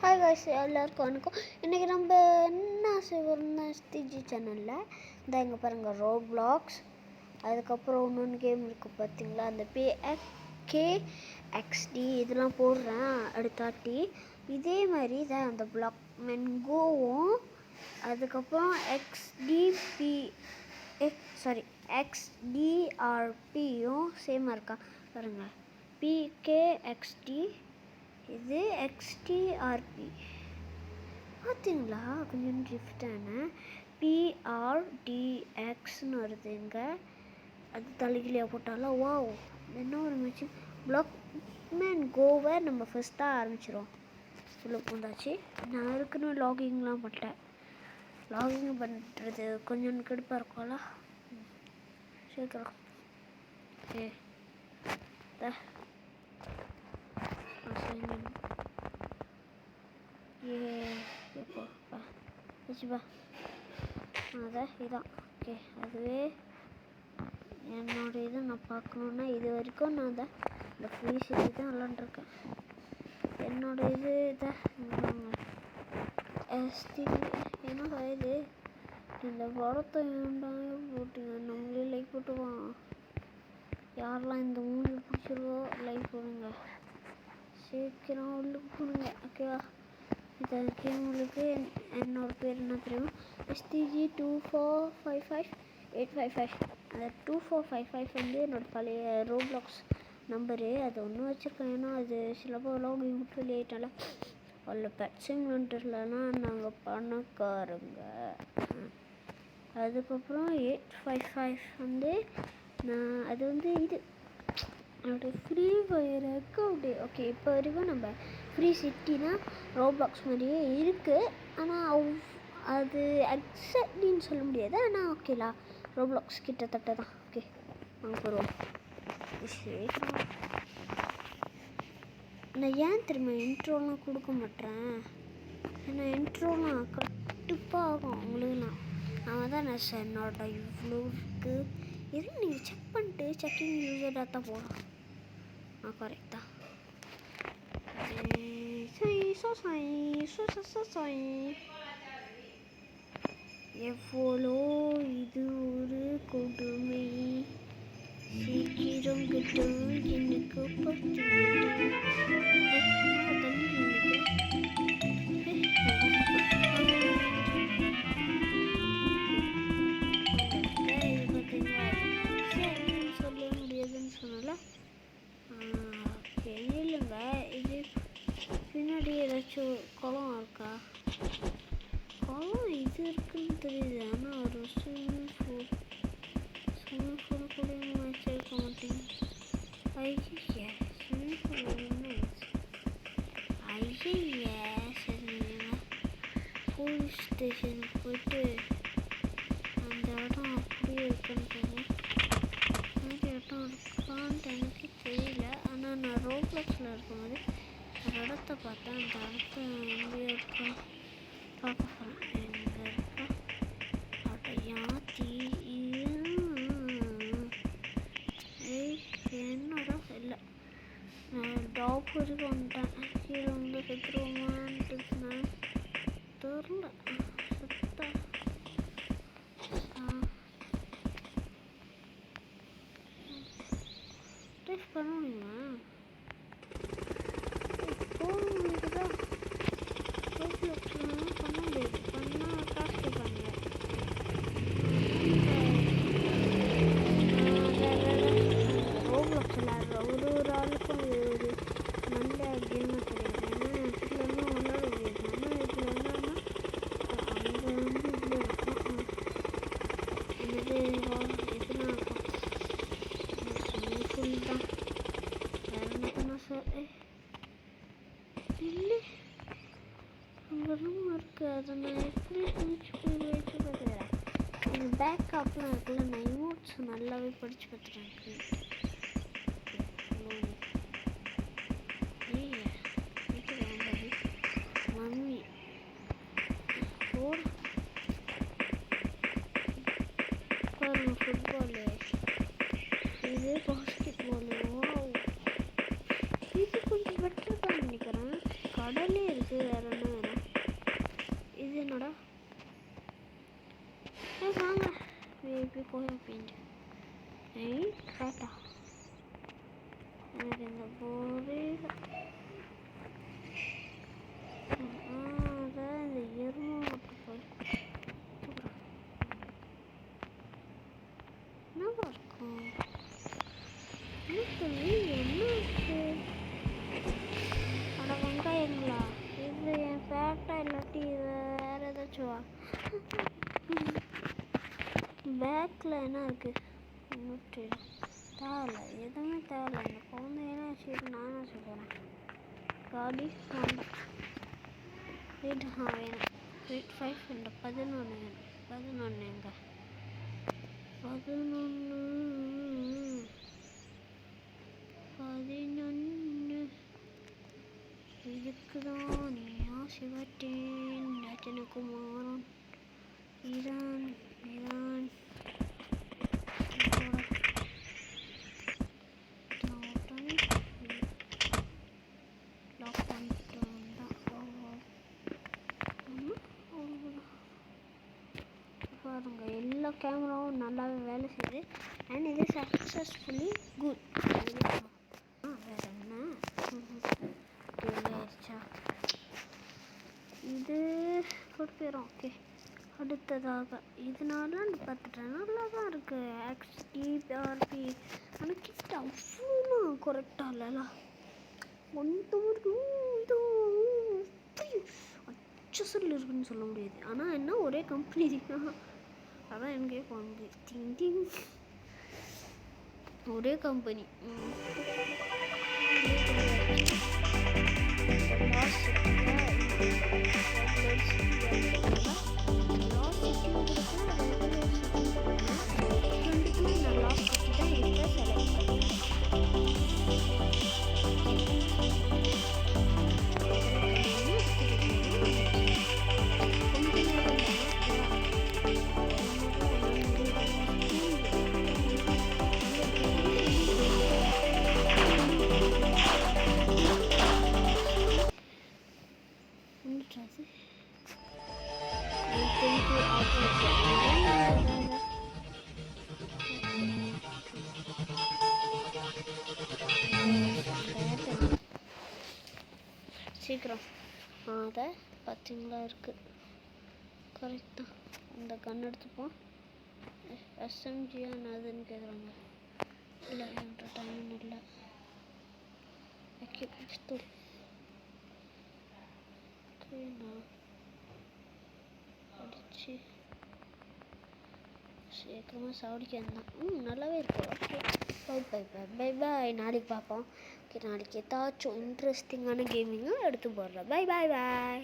Hi guys, எல்லாருக்கும் வணக்கம். இன்றைக்கி நம்ம என்ன செய்வோம்னா எஸ்டிஜி சேனலில் இந்த இங்கே பாருங்கள் ரோப்ளாக்ஸ், அதுக்கப்புறம் இன்னொன்று கேம் இருக்குது பார்த்தீங்களா, அந்த KXD இதெல்லாம் போடுறேன் அடுத்தாட்டி. இதே மாதிரி தான் அந்த பிளாக் மென்கோவும் அதுக்கப்புறம் XDRPயும் சேமாக இருக்கா பாருங்கள். PKXD இது XDRP பார்த்தீங்களா, கொஞ்சம் டிஃப்டான PRDXன்னு வருது இங்கே. அது தலைகிலியாக போட்டாலும் வா என்ன ஒரு மிச்சு பிளாக் மேன் கோவை நம்ம ஃபஸ்ட்டாக ஆரம்பிச்சிடும். உள்ள பூந்தாச்சு. நான் இருக்குன்னு லாகிங்லாம் பண்ணிட்டேன். லாகிங் பண்ணுறது கொஞ்சம் கடுப்பாக இருக்கும்ல, சீக்கிரம் ஓகே வச்சுப்பா இதான் ஓகே. அதுவே என்னோட இது நான் பார்க்கணுன்னா இது வரைக்கும் நான் தான் இந்த ஃப்ரீ சிட்டி தான் விளாண்டுருக்கேன். என்னோட இது இதான் என்னோட இது இந்த படத்தை ஏண்டாங்க போட்டுங்க. நம்மளே லைக் போட்டுவான். யாரெல்லாம் இந்த மூணு பிடிச்சிருவோ லைக் போடுங்க, சீக்கிரம் உள்ளுக்கு போடுங்க ஓகேவா. இந்த கேமுக்கு என்னோட பேர் என்ன தெரியும், STG2455855. அந்த 2455 வந்து என்னோடய பழைய ரோப்ளாக்ஸ் நம்பரு. அது ஒன்றும் வச்சுருக்கேன், ஏன்னா அது சிலப்போ லாகிங் விட்டு லேட்டால அதில் பெட்ஸிங்லன்ட்டுலனா நாங்கள் பணக்காரங்க. அதுக்கப்புறம் 855 வந்து நான் அது வந்து இது என்னோடய ஃப்ரீ ஃபயர் அக்கௌண்ட்டு. ஓகே, இப்போ வரைக்கும் நம்ம ஃப்ரீ சிட்டினா ரோப்ளாக்ஸ் மாதிரியே இருக்குது, ஆனால் அது எக்ஸாக்ட்லின்னு சொல்ல முடியாது. ஆனால் ஓகேலா, ரோப்ளாக்ஸ் கிட்டத்தட்ட தான். ஓகே வாங்க போகிறோம். நான் ஏன் திரும்ப இன்ட்ரோலாம் கொடுக்க மாட்டேன், ஏன்னா இன்ட்ரோலாம் கட்டுப்பாக ஆகும் அவங்களுக்குலாம். அவன் தான் நான் என்னோட இவ்வளோ இருக்குது இது நீங்கள் செக் பண்ணிட்டு செக்கிங் யூஸராக தான் போகலாம். கரெக்டா எவ்வளோ இது ஒரு கொடுமை, சீக்கிரம் கிட்டும் எனக்கு பற்றி சொல்ல முடியாதுன்னு சொன்னால இல்லைங்க. இது பின்னாடி ஏதாச்சும் குளம் இருக்கா? குளம் இது இருக்குன்னு தெரியுது, ஆனால் ஒரு ஸ்விம்மிங் பூல் கூட வச்சிருக்க மாட்டேங்க. ஐயா ஸ்விம்மிங் பூல் ஐயா சரிங்க. போலீஸ் ஸ்டேஷனுக்கு போயிட்டு அந்த இடம் அப்படியே இருக்குன்னு போகும். அந்த இடம் இருக்கான்ட்டு எனக்கு தெரியல, ஆனால் நான் ரோப்ளாக்ஸில் இருக்கும்போது அந்த இடத்த பார்த்தேன். அந்த இடத்த எங்கே இருக்கா பார்க்க போகிறேன். எங்கே இருக்கா அடையாத்தி என்னோட இல்லை. நான் டாப் வரைக்கும் வந்துட்டேன். கீழே வந்து செத்துருவோமான்ட்டு நான் தெரில. சுத்தா டேஸ்ட் பண்ண முடியுமா? போக முடியுதா? பண்ண முடியாது. பண்ணால் காசு கேட்பாங்க. ரோப்ளாக்ஸ் விளாட்ற ஒரு ஆளுக்கும் ஒரு நல்ல கேமாக தெரியாது. ஏன்னா இதுலலாம் விளாட முடியாது. ஆனால் இதில் என்னன்னா அங்கே வந்து இதில் இருக்கும் என்னது இதெல்லாம் இருக்கும் ஃபுல் தான். வேறு என்ன பண்ண சார் இல்லை அங்கே ரூம் இருக்குது. அதை நான் எப்படி பிடிச்சி போய் வச்சு பார்த்துக்கிறேன். எனக்கு பேக்கப்லாம் இருக்குல்ல, நான் இமோட்ஸ் நல்லாவே படித்து பார்த்துட்டேன். மம்மி போடு பாருங்க, ஃபுட்பாலு இது பாஸ்கெட் பாலு. இது கொஞ்சம் பெட்டர் தான் நினைக்கிறேன். கடலே இருக்குது, வேறு என்ன கோயில் பெயிண்ட். ஏய் கரெக்டா எனக்கு இந்த போரே அதான் இந்த எருமை மட்டும் போய் என்னவா இருக்கும் என்ன இருக்கு? அட வெங்காயங்களா? இது என் ஃபேக்டா இல்லாட்டி வேற ஏதாச்சும் வா. பேக்கில் என்ன இருக்குது? நூற்றி தேவையில்ல, எதுவுமே தேவையில்ல. இந்த குழந்தையெல்லாம் வச்சுக்கிட்டு நானும் சொல்கிறேன். காடி ரேட் வேணும். ரேட் 5 இல்லை 11 வேணும். 11 எங்க 11 இதுக்குதான் நீ ஆசைப்பட்டேன் ரத்தினகுமாரன். இதான் இதான் பாருங்க, எல்லா கேமராவும் நல்லாவே வேலை செய்யுது. அண்ட் இது சக்ஸஸ்ஃபுல்லி குட். வேற என்ன ஆயிடுச்சா? இது கொடுத்துறோம். ஓகே, அடுத்ததாக இதனால பார்த்துட்டேன். நல்லா தான் இருக்குது. XDRP ஆனால் கிட்ட அவ்வளோ கரெக்டாக இல்லைல்ல. அச்சசல் இருக்குன்னு சொல்ல முடியாது. ஆனால் என்ன ஒரே கம்பெனி தான். அதான் எனக்கே போனது. திங் ஒரே கம்பெனி. சீக்கிரம் அதை பார்த்தீங்களா இருக்குது. கரெக்ட் தான். அந்த கன் எடுத்துப்போம். SMGயா அதுன்னு கேட்குறாங்க. இல்லை என்கிட்ட டைம் இல்லை. Okay pistol. ஓகேண்ணா அடிச்சு சீக்கிரமாக சாவடிக்க இருந்தான். நல்லாவே இருக்கும். Okay bye bye bye bye bye. நாளைக்கு பார்ப்போம். ஓகே, நாளைக்கு ஏதாச்சும் இன்ட்ரெஸ்டிங்கான கேமிங்காக எடுத்து போடுறேன். பை பாய் பாய்.